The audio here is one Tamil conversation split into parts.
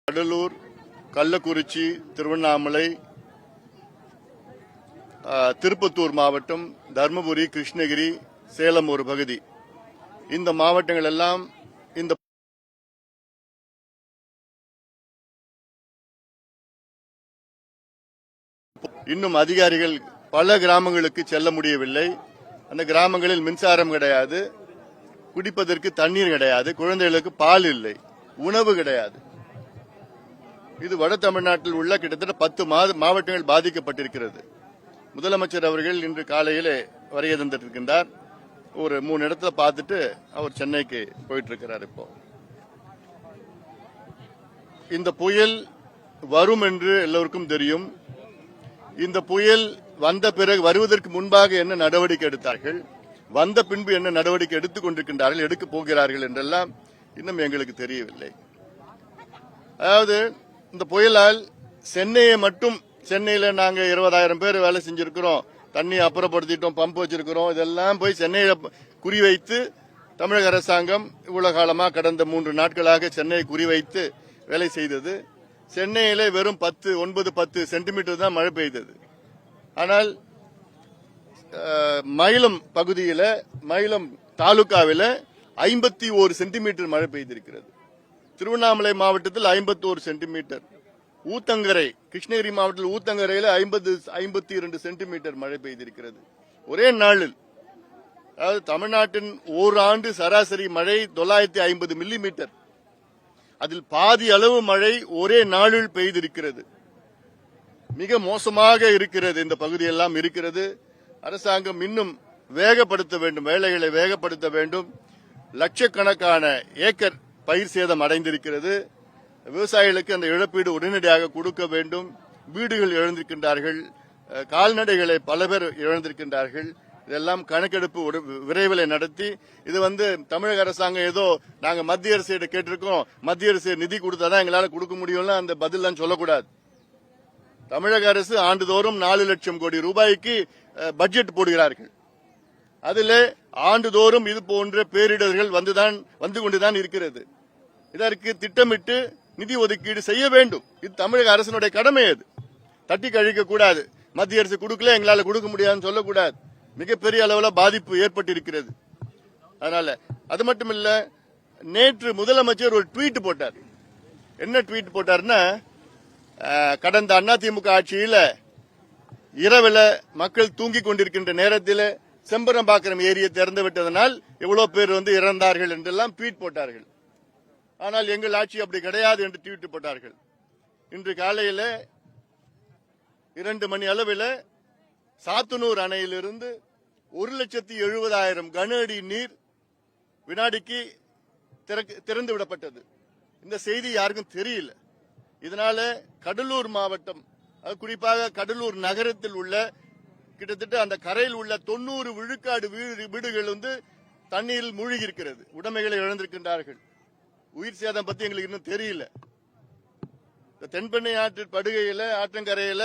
கடலூர், கள்ளக்குறிச்சி, திருவண்ணாமலை, திருப்பத்தூர் மாவட்டம், தர்மபுரி, கிருஷ்ணகிரி, சேலம் ஒரு பகுதி. இந்த மாவட்டங்கள் எல்லாம் இந்த இன்னும் அதிகாரிகள் பல கிராமங்களுக்கு செல்ல முடியவில்லை. அந்த கிராமங்களில் மின்சாரம் கிடையாது, குடிப்பதற்கு தண்ணீர் கிடையாது, குழந்தைகளுக்கு பால் இல்லை, உணவு கிடையாது. இது வட தமிழ்நாட்டில் உள்ள கிட்டத்தட்ட 10 மாவட்டங்கள் பாதிக்கப்பட்டிருக்கிறது. முதலமைச்சர் அவர்கள் இன்று காலையிலே வருகை தந்திருக்கின்றார். ஒரு 3 இடத்துல பார்த்துட்டு அவர் சென்னைக்கு போயிட்டு இருக்கிறார். இப்போ இந்த புயல் வரும் என்று எல்லோருக்கும் தெரியும். இந்த புயல் வந்த பிறகு வருவதற்கு முன்பாக என்ன நடவடிக்கை எடுத்தார்கள், வந்த பின்பு என்ன நடவடிக்கை எடுத்துக் கொண்டிருக்கின்றார்கள், எடுக்கப் போகிறார்கள் என்றெல்லாம் இன்னும் எங்களுக்கு தெரியவில்லை. அதாவது இந்த புயலால் சென்னையை மட்டும், சென்னையில நாங்க 20,000 பேர் வேலை செஞ்சிருக்கிறோம், தண்ணி அப்புறப்படுத்திட்டோம், பம்ப் வச்சிருக்கிறோம், இதெல்லாம் போய் சென்னையில குறிவைத்து தமிழக அரசாங்கம் இவ்வளவு காலமா கடந்த 3 நாட்களாக சென்னையை குறிவைத்து வேலை செய்தது. சென்னையிலே வெறும் 9-10 சென்டிமீட்டர் தான் மழை பெய்தது. ஆனால் மயிலம் பகுதியில், மயிலம் தாலுகாவில் 51 சென்டிமீட்டர் மழை பெய்திருக்கிறது. திருவண்ணாமலை மாவட்டத்தில் 51 சென்டிமீட்டர், ஊத்தங்கரை, கிருஷ்ணகிரி மாவட்டத்தில் ஊத்தங்கரையில் 52 சென்டிமீட்டர் மழை பெய்திருக்கிறது ஒரே நாளில். அதாவது தமிழ்நாட்டின் ஓராண்டு சராசரி மழை 950 மில்லிமீட்டர். அதில் பாதி அளவு மழை ஒரே நாளில் பெய்திருக்கிறது. மிக மோசமாக இருக்கிறது, இந்த பகுதியெல்லாம் இருக்கிறது. அரசாங்கம் இன்னும் வேகப்படுத்த வேண்டும், வேலைகளை வேகப்படுத்த வேண்டும். லட்சக்கணக்கான ஏக்கர் பயிர் சேதம் அடைந்திருக்கிறது. விவசாயிகளுக்கு அந்த இழப்பீடு உடனடியாக கொடுக்க வேண்டும். வீடுகள் இழந்திருக்கின்றார்கள், கால்நடைகளை பல பேர் இழந்திருக்கின்றார்கள். இதெல்லாம் கணக்கெடுப்பு விரைவில் நடத்தி, இது தமிழக அரசாங்கம் ஏதோ நாங்க மத்திய அரசு கேட்டிருக்கோம், மத்திய அரசு நிதி கொடுத்தாதான் எங்களால கொடுக்க முடியும்ல, அந்த பதில் சொல்லக்கூடாது. தமிழக அரசு ஆண்டுதோறும் 4 லட்சம் கோடி ரூபாய்க்கு பட்ஜெட் போடுகிறார்கள். அதில் ஆண்டுதோறும் இது போன்ற பேரிடர்கள் வந்து கொண்டுதான் இருக்கிறது. இதற்கு திட்டமிட்டு நிதி ஒதுக்கீடு செய்ய வேண்டும். இது தமிழக அரசினுடைய கடமை. அது தட்டி கழிக்க கூடாது. மத்திய அரசு கொடுக்கல, எங்களால கொடுக்க முடியாதுன்னு சொல்லக்கூடாது. மிகப்பெரிய அளவில் பாதிப்பு ஏற்பட்டிருக்கிறது. அதனால அது மட்டும் இல்ல, நேற்று முதலமைச்சர் ஒரு ட்வீட் போட்டார். என்ன ட்வீட் போட்டார்னா, கடந்த அதிமுக ஆட்சியில் இரவில் மக்கள் தூங்கிக் கொண்டிருக்கின்ற நேரத்தில் செம்பரம்பாக்கம் ஏரியை திறந்து விட்டதனால் எவ்வளவு பேர் இறந்தார்கள் என்றெல்லாம் ட்வீட் போட்டார்கள். ஆனால் எங்கள் ஆட்சி அப்படி கிடையாது என்று ட்வீட் போட்டார்கள். இன்று காலையில் 2 மணி அளவில் சாத்தனூர் அணையிலிருந்து 1,70,000 கன அடி நீர் வினாடிக்கு திறந்து விடப்பட்டது. இந்த செய்தி யாருக்கும் தெரியல. இதனால கடலூர் மாவட்டம், குறிப்பாக கடலூர் நகரத்தில் உள்ள கிட்டத்தட்ட அந்த கரையில் உள்ள 90 விழுக்காடு வீடுகள் தண்ணீரில் மூழ்கி இருக்கிறது. உடைமைகளை இழந்திருக்கின்றார்கள். உயிர் சேதம் பத்தி எங்களுக்கு இன்னும் தெரியல. தென்பெண்ணை ஆற்று படுகையில, ஆற்றங்கரையில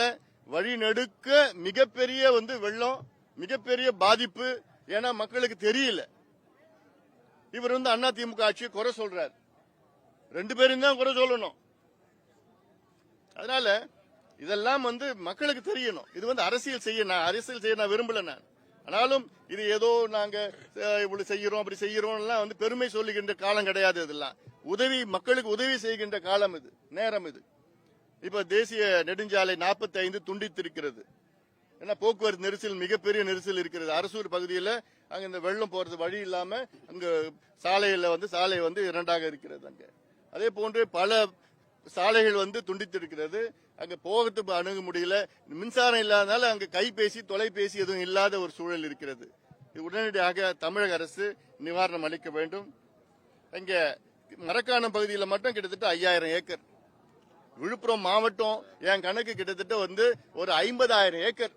வழிநெடுக்க மிகப்பெரிய வெள்ளம், மிகப்பெரிய பாதிப்பு. ஏன்னா மக்களுக்கு தெரியல. இவர் அதிமுக ஆட்சியை குறை சொல்றார். 2 பேரும் தான் குறை சொல்லணும். அதனால இதெல்லாம் மக்களுக்கு தெரியணும். இது அரசியல் செய்ய நான் விரும்பல. நான் ஆனாலும் இது ஏதோ நாங்க இவ்வளவு செய்யறோம், அப்படி செய்யறோம் பெருமை சொல்லுகின்ற காலம் கிடையாது. இதெல்லாம் மக்களுக்கு உதவி செய்கின்ற காலம் இது, நேரம் இது. இப்ப தேசிய நெடுஞ்சாலை 45 துண்டித்திருக்கிறது. ஏன்னா போக்குவரத்து நெரிசல், மிகப்பெரிய நெரிசல் இருக்கிறது. அரசூர் பகுதியில் அங்க இந்த வெள்ளம் போறது வழி இல்லாம அங்க சாலையில சாலை 2ஆக இருக்கிறது. அங்க அதே போன்று பல சாலைகள் துண்டித்திருக்கிறது. அங்க போகிறதுக்கு அணுக முடியல. மின்சாரம் இல்லாதனால அங்க கைபேசி, தொலைபேசி எதுவும் இல்லாத ஒரு சூழல் இருக்கிறது. இது உடனடியாக தமிழக அரசு நிவாரணம் அளிக்க வேண்டும். இங்க மரக்காணம் பகுதியில் மட்டும் கிட்டத்தட்ட 5000 ஏக்கர். விழுப்புரம் மாவட்டம் என் கணக்கு கிட்டத்தட்ட ஒரு 50,000 ஏக்கர்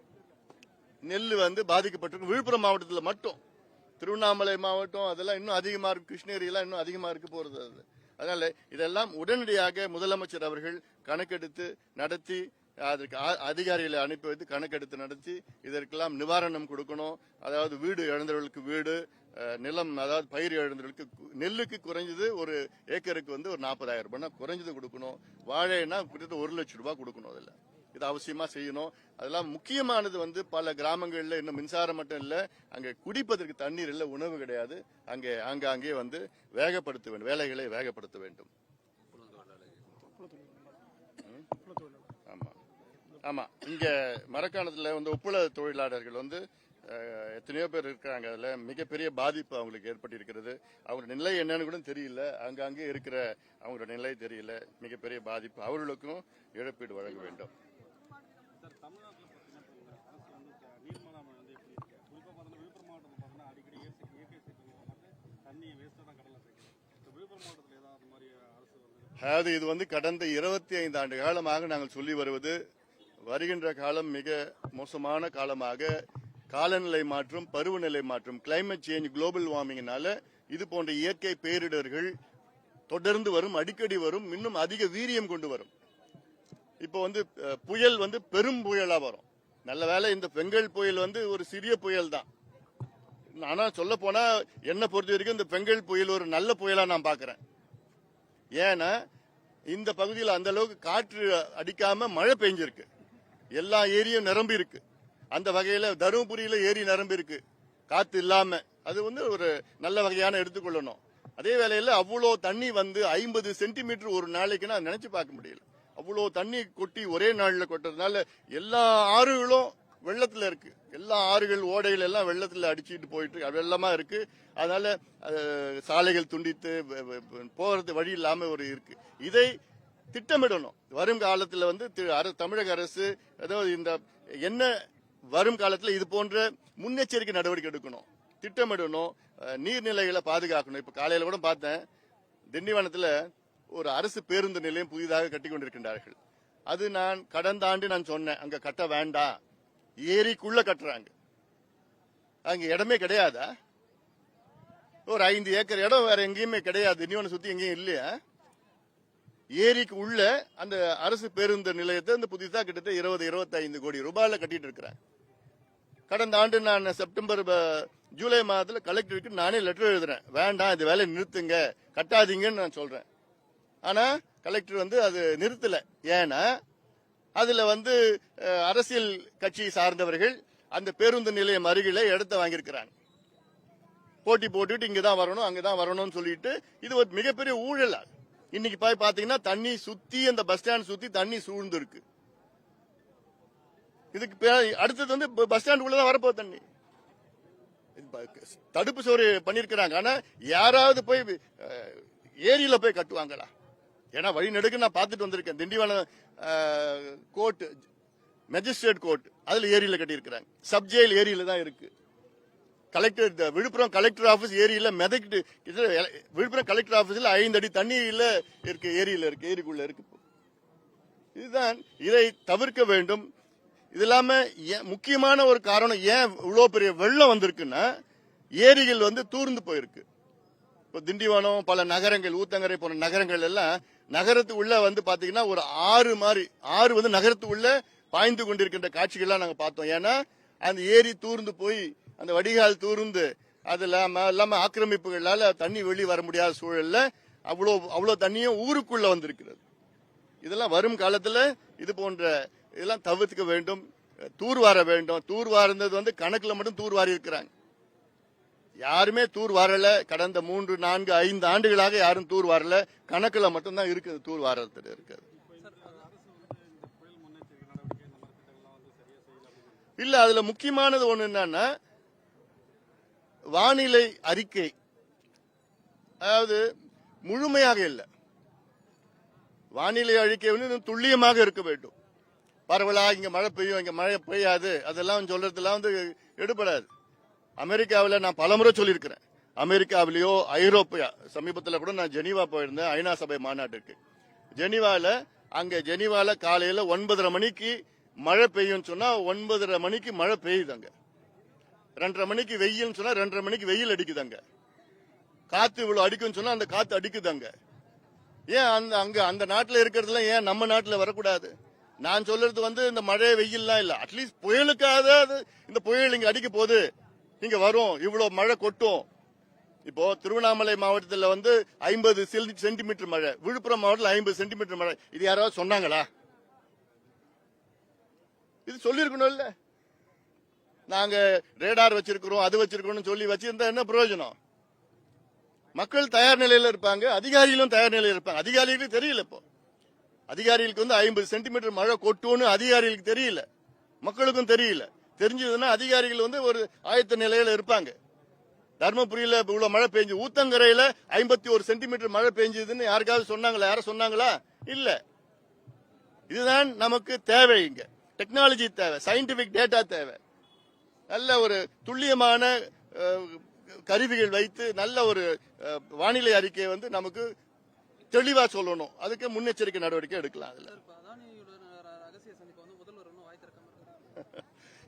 நெல் பாதிக்கப்பட்டிருக்கு. விழுப்புரம் மாவட்டத்தில் மட்டும். திருவண்ணாமலை மாவட்டம் அதெல்லாம் இன்னும் அதிகமா இருக்கு, கிருஷ்ணகிரி எல்லாம் இன்னும் அதிகமா இருக்கு போறது. அதனால இதெல்லாம் உடனடியாக முதலமைச்சர் அவர்கள் கணக்கெடுத்து நடத்தி, அதற்கு அதிகாரிகளை அனுப்பி வைத்து கணக்கெடுத்து நடத்தி இதற்கெல்லாம் நிவாரணம் கொடுக்கணும். அதாவது வீடு இழந்தவர்களுக்கு வீடு, நிலம், அதாவது பயிர் இழந்தவர்களுக்கு நெல்லுக்கு குறைஞ்சது ஒரு ஏக்கருக்கு வந்து ஒரு 40,000 ரூபாய் குறைஞ்சது கொடுக்கணும். வாழைன்னா கிட்டத்தட்ட 1 லட்சம் ரூபாய் கொடுக்கணும். அதில் இது அவசியமா செய்யணும். அதெல்லாம் முக்கியமானது வந்து பல கிராமங்கள்ல இன்னும் மின்சாரம் மட்டும் இல்ல, அங்க குடிப்பதற்கு தண்ணீர் இல்ல, உணவு கிடையாது. அங்கே வந்து வேகப்படுத்த வேண்டும், வேலைகளை வேகப்படுத்த வேண்டும். ஆமா ஆமா, இங்க மரக்காணத்துல வந்து ஒப்புள தொழிலாளர்கள் வந்து எத்தனையோ பேர் இருக்கிறாங்க. அதுல மிகப்பெரிய பாதிப்பு அவங்களுக்கு ஏற்பட்டிருக்கிறது. அவங்க நிலை என்னன்னு கூட தெரியல, அங்கங்கே இருக்கிற அவங்களோட நிலை தெரியல. மிகப்பெரிய பாதிப்பு, அவர்களுக்கும் இழப்பீடு வழங்க வேண்டும். அதாவது இது வந்து கடந்த 25 ஆண்டு காலமாக நாங்கள் சொல்லி வருவது, வருகின்ற காலம் மிக மோசமான காலமாக, காலநிலை மாற்றம், பருவநிலை மாற்றம், கிளைமேட் சேஞ்ச், குளோபல் வார்மிங்னால இது போன்ற இயற்கை பேரிடர்கள் தொடர்ந்து வரும், அடிக்கடி வரும், இன்னும் அதிக வீரியம் கொண்டு வரும். இப்போ வந்து புயல் வந்து பெரும் புயலா வரும். நல்ல வேளை இந்த பெங்கல் புயல் வந்து ஒரு சிறிய புயல் தான். ஆனா சொல்ல போனா என்ன பொறுத்த வரைக்கும் இந்த பெங்கல் புயல் ஒரு நல்ல புயலா நான் பாக்குறேன். ஏன்னா இந்த பகுதியில் அந்த அளவுக்கு காற்று அடிக்காம மழை பெஞ்சிருக்கு, எல்லா ஏரியும் நிரம்பி இருக்கு. அந்த வகையில தருமபுரியில ஏரி நிரம்பி இருக்கு காத்து இல்லாம, அது வந்து ஒரு நல்ல வகையான எடுத்துக்கொள்ளணும். அதே வேளையில அவ்வளோ தண்ணி வந்து 50 சென்டிமீட்டர் ஒரு நாளைக்கு நான் நினைச்சு பார்க்க முடியல. அவ்வளோ தண்ணி கொட்டி ஒரே நாள்ல கொட்டுறதுனால எல்லா ஆறுகளும் வெள்ளத்துல இருக்கு. எல்லா ஆறுகள், ஓடைகள் எல்லாம் வெள்ளத்துல அடிச்சுட்டு போயிட்டு வெள்ளமா இருக்கு. அதனால சாலைகள் துண்டித்து போறது வழி இல்லாம ஒரு இருக்கு. இதை திட்டமிடணும். வரும் காலத்துல வந்து தமிழக அரசு அதாவது இந்த என்ன வரும் காலத்துல இது போன்ற முன்னெச்சரிக்கை நடவடிக்கை எடுக்கணும், திட்டமிடணும், நீர்நிலைகளை பாதுகாக்கணும். இப்ப காலையில கூட பார்த்தேன், திண்டிவனத்துல ஒரு அரசு பேருந்து நிலையம் புதிதாக கட்டி கொண்டிருக்கின்றார்கள். அது நான் கடந்த ஆண்டு நான் சொன்னேன், அங்க கட்ட வேண்டாம், ஏரிக்குள்ள கட்டுறாங்க, அங்க இடமே கிடையாதா? ஒரு 5 ஏக்கர் இடம் வேற எங்கேயுமே கிடையாது, திண்டிவனம் சுத்தி எங்கேயும் இல்லையா? ஏரிக்கு உள்ள அந்த அரசு பேருந்து நிலையத்தை இந்த புதிதாக கிட்டத்தட்ட 20-25 கோடி ரூபாயில கட்டிட்டு இருக்கிறாங்க. கடந்த ஆண்டு நான் செப்டம்பர் ஜூலை மாதத்துல கலெக்டருக்கு நானே லெட்டர் எழுதுறேன், வேண்டாம் இது வேலையை நிறுத்துங்க, கட்டாதீங்கன்னு நான் சொல்றேன். ஆனா கலெக்டர் வந்து அது நிறுத்தல. ஏன்னா அதுல வந்து அரசியல் கட்சி சார்ந்தவர்கள் அந்த பேருந்து நிலையம் அருகில இடத்தை வாங்கியிருக்கிறாங்க. போட்டி போட்டுட்டு இங்கதான் வரணும் அங்கதான் வரணும்னு சொல்லிட்டு இது ஒரு மிகப்பெரிய ஊழல். இன்னைக்கு போய் பாத்தீங்கன்னா தண்ணி சுத்தி, அந்த பஸ் ஸ்டாண்ட் சுத்தி தண்ணி சூழ்ந்து இருக்கு. இதுக்கு அடுத்தது வந்து பஸ் ஸ்டாண்ட் உள்ளதான் வரப்போகுது தண்ணி. தடுப்பு சுவர் பண்ணிருக்கிறாங்க. ஆனா யாராவது போய் ஏரியில போய் கட்டுவாங்களா? ஏன்னா வழி நெடுக்கு நான் பார்த்துட்டு வந்திருக்கேன். திண்டிவனம் கோர்ட், மேஜிஸ்ட்ரேட் கோர்ட், அதுல ஏரியில கட்டி இருக்கிறாங்க. சப் ஜெயில் ஏரியில தான் இருக்கு. கலெக்டர், விழுப்புரம் கலெக்டர் ஆபீஸ் ஏரியில மிதக்கிட்டு, விழுப்புரம் கலெக்டர் ஆபீஸ்ல 5 அடி தண்ணியில இருக்கு, ஏரியில இருக்கு, ஏரிக்குள்ள இருக்கு. இதுதான், இதை தவிர்க்க வேண்டும். இது இல்லாம முக்கியமான ஒரு காரணம் ஏன் இவ்வளவு பெரிய வெள்ளம் வந்திருக்குன்னா, ஏரிகள் வந்து தூர்ந்து போயிருக்கு. இப்போ திண்டிவனம், பல நகரங்கள், ஊத்தங்கரை போன்ற நகரங்கள் எல்லாம் நகரத்துக்குள்ள வந்து பாத்தீங்கன்னா ஒரு ஆறு வந்து நகரத்துக்குள்ள பாய்ந்து கொண்டிருக்கின்ற காட்சிகள்லாம் நாங்க பார்த்தோம். ஏன்னா அந்த ஏரி தூர்ந்து போய், அந்த வடிகால் தூர்ந்து, அது இல்லாம ஆக்கிரமிப்புகளால தண்ணி வெளியே வர முடியாத சூழல்ல அவ்வளவு தண்ணியும் ஊருக்குள்ள வந்திருக்கிறது. இதெல்லாம் வரும் காலத்துல இது போன்ற இதெல்லாம் தவிர்க்க வேண்டும், தூர்வார வேண்டும். தூர்வார்ந்தது வந்து கணக்குல மட்டும் தூர்வாரி இருக்கிறாங்க, யாருமே தூர் வரல. கடந்த 3, 4, 5 ஆண்டுகளாக யாரும் தூர் வரல, கணக்குல மட்டும்தான் இருக்குது, தூர் வாரத்தில் இருக்குது. இல்ல, அதுல முக்கியமானது ஒண்ணு என்னன்னா வானிலை அறிக்கை, அதாவது முழுமையாக இல்ல. வானிலை அறிக்கை வந்து துல்லியமாக இருக்க வேண்டும். பரவலா இங்க மழை பெய்யும், இங்க மழை பெய்யாது, அதெல்லாம் சொல்றதுலாம் வந்து எடுபடாது. அமெரிக்காவில் நான் பலமுறை சொல்லியிருக்கிறேன். அமெரிக்காவிலேயோ ஐரோப்பியா, சமீபத்தில் கூட நான் ஜெனீவா போயிருந்தேன் ஐநா சபை மாநாட்டுக்கு. ஜெனீவால காலையில 9:30 மணிக்கு மழை பெய்யும் சொன்னா 9:30 மணிக்கு மழை பெய்யுதாங்க. 2:30 மணிக்கு வெயில் சொன்னா 2:30 மணிக்கு வெயில் அடிக்குதாங்க. காத்து இவ்வளவு அடிக்கும் சொன்னா அந்த காத்து அடிக்குதாங்க. ஏன் அந்த நாட்டில் இருக்கிறதுல ஏன் நம்ம நாட்டில் வரக்கூடாது? நான் சொல்றது வந்து இந்த மழை வெயில்லாம் இல்ல, அட்லீஸ்ட் புயலுக்காக இந்த புயல் இங்க அடிக்க போகுது, இங்க வரும், இவ்வளவு மழை கொட்டும், இப்போ திருவண்ணாமலை மாவட்டத்தில் வந்து 50 சென்டிமீட்டர் மழை, விழுப்புரம் மாவட்டத்தில் 50 சென்டிமீட்டர் மழை. இது யாராவது சொன்னாங்களா? இது சொல்லிருக்கணும் இல்ல. நாங்க ரேடார் வச்சிருக்கிறோம், அது வச்சிருக்கோம் சொல்லி வச்சிருந்தா என்ன பிரயோஜனம்? மக்கள் தயார் நிலையில இருப்பாங்க, அதிகாரிகளும் தயார் நிலையில இருப்பாங்க. அதிகாரிகளுக்கு தெரியல. இப்போ அதிகாரிகளுக்கு வந்து 50 சென்டிமீட்டர் மழை கொட்டும்னு அதிகாரிகளுக்கு தெரியல, மக்களுக்கும் தெரியல. தெரிஞ்சதுன்னா அதிகாரிகள் வந்து ஒரு ஆயத்த நிலையில இருப்பாங்க. தர்மபுரியில இவ்வளவு மழை பெஞ்சு, ஊத்தங்கரையில 51 சென்டிமீட்டர் மழை பெஞ்சதுன்னு யாருக்காவது சொன்னாங்களா? யாரும் சொன்னாங்களா? இல்ல. இதுதான் நமக்கு தேவை. இங்க டெக்னாலஜி தேவை, சயின்டிபிக் டேட்டா தேவை. நல்ல ஒரு துல்லியமான கருவிகள் வைத்து நல்ல ஒரு வானிலை அறிக்கையை வந்து நமக்கு தெளிவா சொல்லணும். அதுக்கு முன்னெச்சரிக்கை நடவடிக்கை எடுக்கலாம். அதுல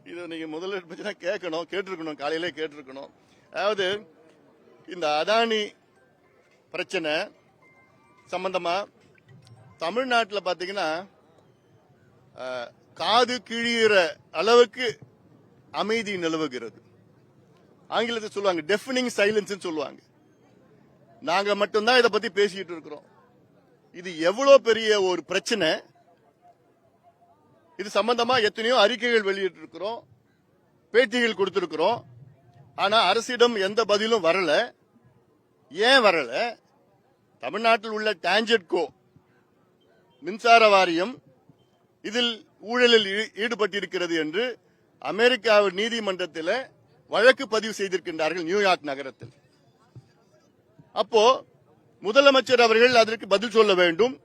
இது நீங்க முதல்வர் பத்தி தான் கேட்கணும், கேட்டிருக்கணும், காலையிலே கேட்டிருக்கணும். அதாவது இந்த அதானி பிரச்சனை சம்பந்தமா தமிழ்நாட்டில் பாத்தீங்கன்னா காது கிழிகிற அளவுக்கு அமைதி நிலவுகிறது. ஆங்கிலத்தில் சொல்லுவாங்க டெஃபனிங் சைலன்ஸ் சொல்லுவாங்க. நாங்க மட்டும்தான் இதை பத்தி பேசிட்டு இருக்கிறோம். இது எவ்வளவு பெரிய ஒரு பிரச்சனை. இது சம்பந்தமா எத்தனையோ அறிக்கைகள் வெளியிட்டு இருக்கிறோம், பேட்டிகள் கொடுத்திருக்கிறோம். ஆனா அரசிடம் எந்த பதிலும் வரல. ஏன் வரல? தமிழ்நாட்டில் உள்ள டான்ஜெட்கோ மின்சார வாரியம் இதில் ஊழலில் ஈடுபட்டிருக்கிறது என்று அமெரிக்காவின் நீதிமன்றத்தில் வழக்கு பதிவு செய்திருக்கின்றார்கள், நியூயார்க் நகரத்தில். அப்போ முதலமைச்சர் அவர்கள் அதற்கு பதில் சொல்ல வேண்டும்.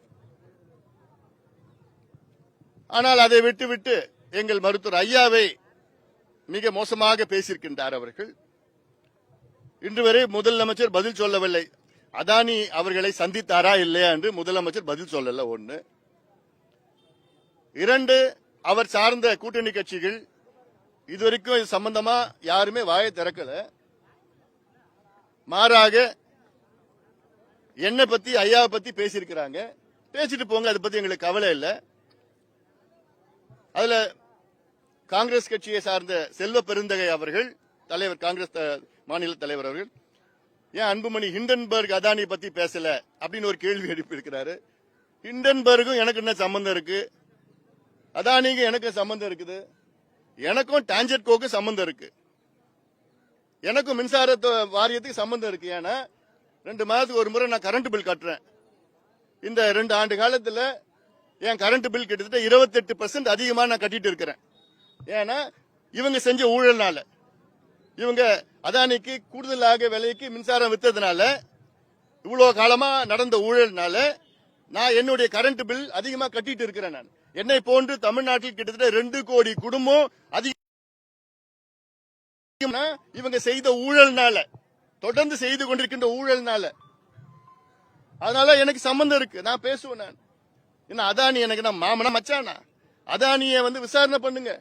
ஆனால் அதை விட்டுவிட்டு எங்கள் மருத்துவர் ஐயாவை மிக மோசமாக பேசியிருக்கின்றார் அவர்கள். இன்று வரை முதலமைச்சர் பதில் சொல்லவில்லை. அதானி அவர்களை சந்தித்தாரா இல்லையா என்று முதலமைச்சர் பதில் சொல்லல. ஒன்று. இரண்டு, அவர் சார்ந்த கூட்டணி கட்சிகள் இதுவரைக்கும் இது சம்பந்தமா யாருமே வாயை திறக்கல. மாறாக என்னை பத்தி ஐயாவை பத்தி பேசியிருக்கிறாங்க. பேசிட்டு போங்க, அதை பத்தி எங்களுக்கு கவலை இல்லை. அதுல காங்கிரஸ் கட்சியை சார்ந்த செல்வ பெருந்தகை அவர்கள், தலைவர், காங்கிரஸ் மாநில தலைவர் அவர்கள், ஏன் அன்புமணி ஹிண்டன்பர்க் அதானி பத்தி பேசல அப்படின்னு ஒரு கேள்வி எழுப்பியிருக்கிறாரு. ஹிண்டன்பர்க்கும் எனக்கு என்ன சம்பந்தம் இருக்கு? அதானிக்கு எனக்கு சம்பந்தம் இருக்குது. எனக்கும் டான்ஜெட்கோக்கு சம்பந்தம் இருக்கு. எனக்கும் மின்சார வாரியத்துக்கு சம்பந்தம் இருக்கு. ஏன்னா 2 மாதத்துக்கு ஒரு முறை நான் கரண்ட் பில் கட்டுறேன். இந்த 2 ஆண்டு காலத்தில் என் கரண்ட் பில் கிட்டத்தட்ட 28% அதிகமா நான் கட்டிட்டு இருக்கிறேன். ஏன்னா இவங்க செஞ்ச ஊழல்னால, இவங்க அதானிக்கு கூடுதலாக விலைக்கு மின்சாரம் வித்ததுனால, இவ்வளவு காலமா நடந்த ஊழல்னால நான் என்னுடைய கரண்ட் பில் அதிகமா கட்டிட்டு இருக்கிறேன். நான் என்னை போன்று தமிழ்நாட்டில் கிட்டத்தட்ட 2 கோடி குடும்பம் அதிகம் இவங்க செய்த ஊழல்னால, தொடர்ந்து செய்து கொண்டிருக்கின்ற ஊழல்னால. அதனால எனக்கு சம்பந்தம் இருக்கு. நான் பேசுவேன். நான் என்ன அதானி எனக்கு நான் மாமனா மச்சானா? அதானிய வந்து விசாரணை பண்ணுங்க.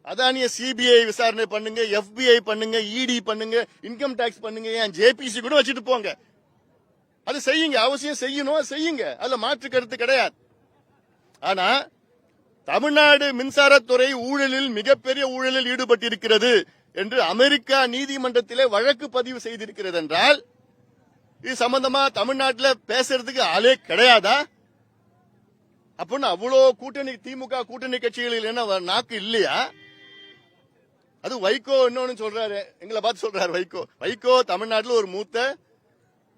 அதானிய சிபிஐ விசாரணை பண்ணுங்க, FBI பண்ணுங்க, ED பண்ணுங்க, இன்கம் டாக்ஸ் பண்ணுங்க, ஏன் JPC கூட வச்சுட்டு போங்க. அது செய்யுங்க, அவசியம் செய்யணும், செய்யுங்க. அதுல மாற்று கருத்து கிடையாது. ஆனா தமிழ்நாடு மின்சாரத்துறை ஊழலில் மிகப்பெரிய ஊழலில் ஈடுபட்டிருக்கிறது என்று அமெரிக்கா நீதிமன்றத்திலே வழக்கு பதிவு செய்திருக்கிறது என்றால், இது சம்பந்தமா தமிழ்நாட்டில் பேசுறதுக்கு ஆளே கிடையாதா? அப்படின்னு அவ்வளோ கூட்டணி, திமுக கூட்டணி கட்சிகளில் என்ன நாக்கு இல்லையா? அது வைகோ இன்னொன்னு சொல்றாரு, எங்களை பார்த்து சொல்றாரு வைகோ. வைகோ தமிழ்நாட்டில் ஒரு மூத்த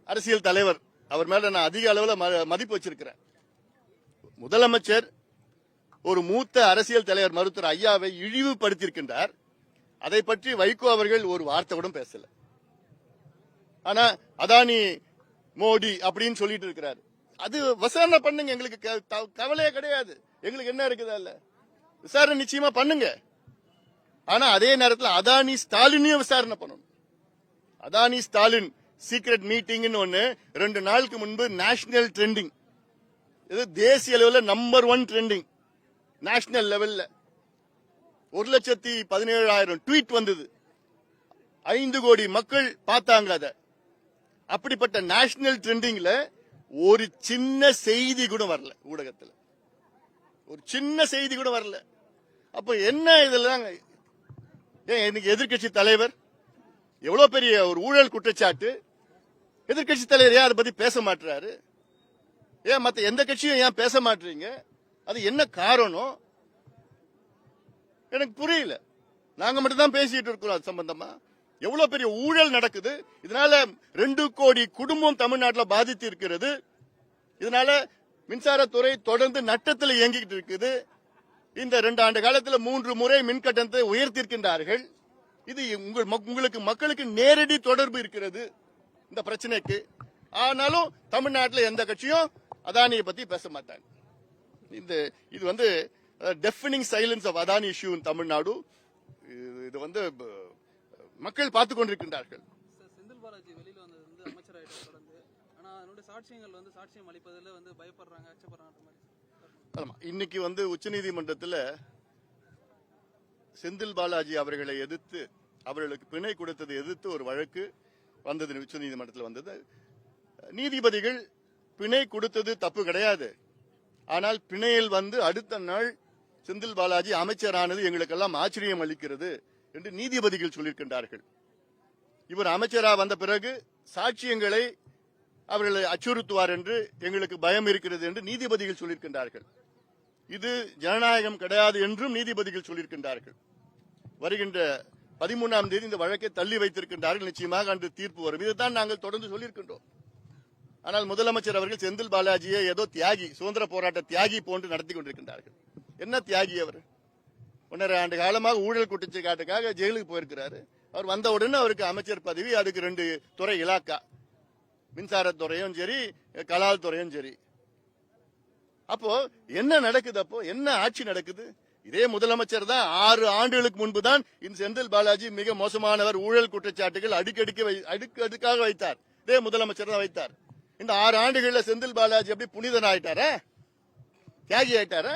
அரசியல் தலைவர். அவர் மேல நான் அதிக அளவில் மதிப்பு வச்சிருக்கிறேன். முதலமைச்சர் ஒரு மூத்த அரசியல் தலைவர் மருத்துவர் ஐயாவை இழிவுபடுத்தியிருக்கின்றார். அதை பற்றி வைகோ அவர்கள் ஒரு வார்த்தை கூட பேசல. ஆனா அதானி மோடி அப்படின்னு சொல்லிட்டு இருக்கிறார். அது விசாரணை பண்ணுங்க, எங்களுக்கு கவலையே கிடையாது. எங்களுக்கு என்ன இருக்குதா? இல்ல, விசாரணை நிச்சயமா பண்ணுங்க. ஆனா அதே நேரத்தில் அதானி ஸ்டாலினையும் விசாரணை பண்ணணும். அதானி ஸ்டாலின் சீக்ரெட் மீட்டிங் ஒன்னு 2 நாளுக்கு முன்பு நேஷனல் ட்ரெண்டிங், இது தேசிய லெவலில் நம்பர் 1 ட்ரெண்டிங். நேஷனல் லெவல்ல 1,17,000 ட்வீட் வந்தது. 5 கோடி மக்கள் பார்த்தாங்க. அத அப்படிப்பட்ட நேஷனல் ட்ரெண்டிங்ல ஒரு சின்ன செய்தி கூட வரல. ஊடகத்தில் ஒரு சின்ன செய்தி கூட வரல. அப்ப என்ன இதெல்லாம்? இன்னைக்கு எதிர்கட்சி தலைவர் எவ்வளவு பெரிய ஒரு ஊழல் குற்றச்சாட்டு, எதிர்கட்சி தலைவர் ஏன் அதை பத்தி பேச மாட்டாரு? ஏன் மத்த எந்த கட்சியும் ஏன் பேச மாட்டீங்க? அது என்ன காரணம் எனக்கு புரியல. நாங்க மட்டும் தான் பேசிட்டு இருக்கிறோம் அது சம்பந்தமா. எவ்வளவு பெரிய ஊழல் நடக்குது. இதனால 2 கோடி குடும்பம் தமிழ்நாட்டில் பாதித்து இருக்கிறது. இதனால மின்சாரத்துறை தொடர்ந்து நட்டத்தில் இயங்கிட்டு இருக்குது. இந்த 2 ஆண்டு காலத்தில் 3 முறை மின் கட்டணத்தை உயர்த்திருக்கின்றார்கள். இது உங்களுக்கு மக்களுக்கு நேரடி தொடர்பு இருக்கிறது இந்த பிரச்சனைக்கு. ஆனாலும் தமிழ்நாட்டில் எந்த கட்சியும் அதானியை பத்தி பேச மாட்டாங்க. இது வந்து deafening silence of Adani issue in Tamil Nadu. இது வந்து மக்கள் பார்த்துக் கொண்டிருக்கின்றார்கள். செந்தில் பாலாஜி வெளியில வந்தது வந்து அமைச்சராயிட்ட தொடர்ந்து, ஆனா அதனுடைய சாட்சியங்கள் வந்து சாட்சியம் அளிப்பதில் வந்து பயப்படுறாங்க, அச்சப்படுறாங்க மாதிரி. ஆமா, இன்னைக்கு வந்து உச்சநீதிமன்றத்தில் செந்தில் பாலாஜி அவர்களை எதிர்த்து, அவர்களுக்கு பிணை கொடுத்ததை எதிர்த்து ஒரு வழக்கு வந்தது. உச்சநீதிமன்றத்தில் வந்தது. நீதிபதிகள் பிணை கொடுத்தது தப்பு கிடையாது, ஆனால் பிணையில் வந்து அடுத்த நாள் செந்தில் பாலாஜி அமைச்சரானது எங்களுக்கெல்லாம் ஆச்சரியம் அளிக்கிறது என்று நீதிபதிகள் சொல்லியிருக்கின்றார்கள். இவர் அமைச்சரா வந்த பிறகு சாட்சியங்களை அவர்களை அச்சுறுத்துவார் என்று எங்களுக்கு பயம் இருக்கிறது என்று நீதிபதிகள் சொல்லியிருக்கின்றார்கள். இது ஜனநாயகம் கிடையாது என்றும் நீதிபதிகள் சொல்லியிருக்கின்றார்கள். வருகின்ற 13ஆம் தேதி இந்த வழக்கை தள்ளி வைத்திருக்கின்றார்கள். நிச்சயமாக அன்று தீர்ப்பு வரும். இதுதான் நாங்கள் தொடர்ந்து சொல்லியிருக்கின்றோம். ஆனால் முதலமைச்சர் அவர்கள் செந்தில் பாலாஜியை ஏதோ தியாகி, சுதந்திர போராட்ட தியாகி போன்று நடத்தி கொண்டிருக்கின்றார்கள். என்ன தியாகி அவர்? 1.5 ஆண்டு காலமாக ஊழல் குற்றச்சாட்டுக்காக ஜெயிலுக்கு போயிருக்கிறாரு. அவர் வந்த உடனே அவருக்கு அமைச்சர் பதவி, அதுக்கு 2 துறை இலாக்கா, மின்சாரத்துறையும் சரி, கலால் துறையும் சரி. அப்போ என்ன நடக்குது? அப்போ என்ன ஆட்சி நடக்குது? இதே முதலமைச்சர் தான் 6 ஆண்டுகளுக்கு முன்பு தான் இந்த செந்தில் பாலாஜி மிக மோசமானவர், ஊழல் குற்றச்சாட்டுகள் அடுக்கடுக்காக வைத்தார். இதே முதலமைச்சர் தான் வைத்தார். இந்த 6 ஆண்டுகள்ல செந்தில் பாலாஜி அப்படி புனிதன் ஆயிட்டாரா? தியாகி ஆயிட்டாரா?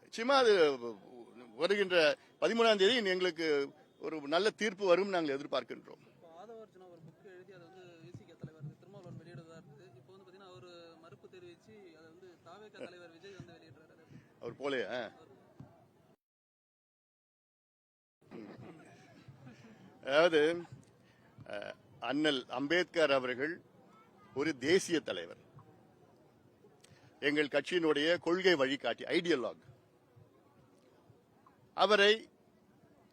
நிச்சயமா அது வருகின்ற 13ஆம் தேதி எங்களுக்கு ஒரு நல்ல தீர்ப்பு வரும் நாங்கள் எதிர்பார்க்கின்றோம். ஆதவர்ஜுனா ஒரு புக் எழுதி அதை வந்து விசிக தலைவர் திருமாவளவன் வெளியிடுவதா இருக்கு. இப்போ வந்து பாத்தீங்கன்னா அவர் மறுப்பு தெரிவிச்சு அதை வந்து தாவேக தலைவர் விஜய் வந்து வெளியிடுறாரு. அவர் போலே அதாவது அண்ணல் அம்பேத்கர் அவர்கள் ஒரு தேசிய தலைவர், எங்கள் கட்சியினுடைய கொள்கை வழிகாட்டி, ஐடியலாக். அவரை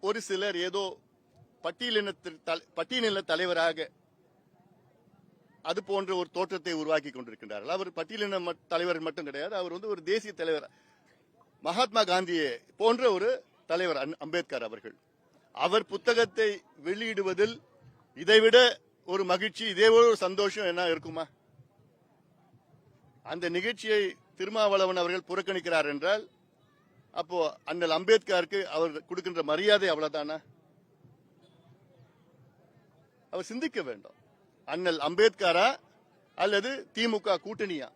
ஒரு சிலர் ஏதோ பட்டியலின தலைவராக அது போன்ற ஒரு தோற்றத்தை உருவாக்கி கொண்டிருக்கின்றார்கள். அவர் பட்டியலின தலைவர் மட்டும் கிடையாது, அவர் வந்து ஒரு தேசிய தலைவர். மகாத்மா காந்தியை போன்ற ஒரு தலைவர் அம்பேத்கர் அவர்கள். அவர் புத்தகத்தை வெளியிடுவதில் இதைவிட ஒரு மகிழ்ச்சி, இதே ஒரு சந்தோஷம் என்ன இருக்குமா? அந்த நிகழ்ச்சியை திருமாவளவன் அவர்கள் புறக்கணிக்கிறார் என்றால் அப்போ அண்ணல் அம்பேத்கருக்கு அவர் கொடுக்கின்ற மரியாதை அவ்வளவுதானா? அவர் சிந்திக்க வேண்டும். அண்ணல் அம்பேத்கரா அல்லது திமுக கூட்டணியா?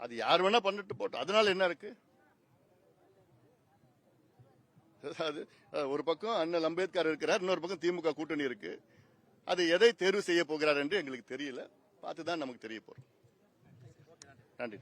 அது யார் வேணா பண்ணிட்டு போட்டோம், அதனால என்ன இருக்கு? ஒரு பக்கம் அண்ணல் அம்பேத்கர் இருக்கிறார், இன்னொரு பக்கம் திமுக கூட்டணி இருக்கு. அது எதை தேர்வு செய்ய போகிறார் என்று எங்களுக்கு தெரியல. பார்த்துதான் நமக்கு தெரிய போறோம். நன்றி.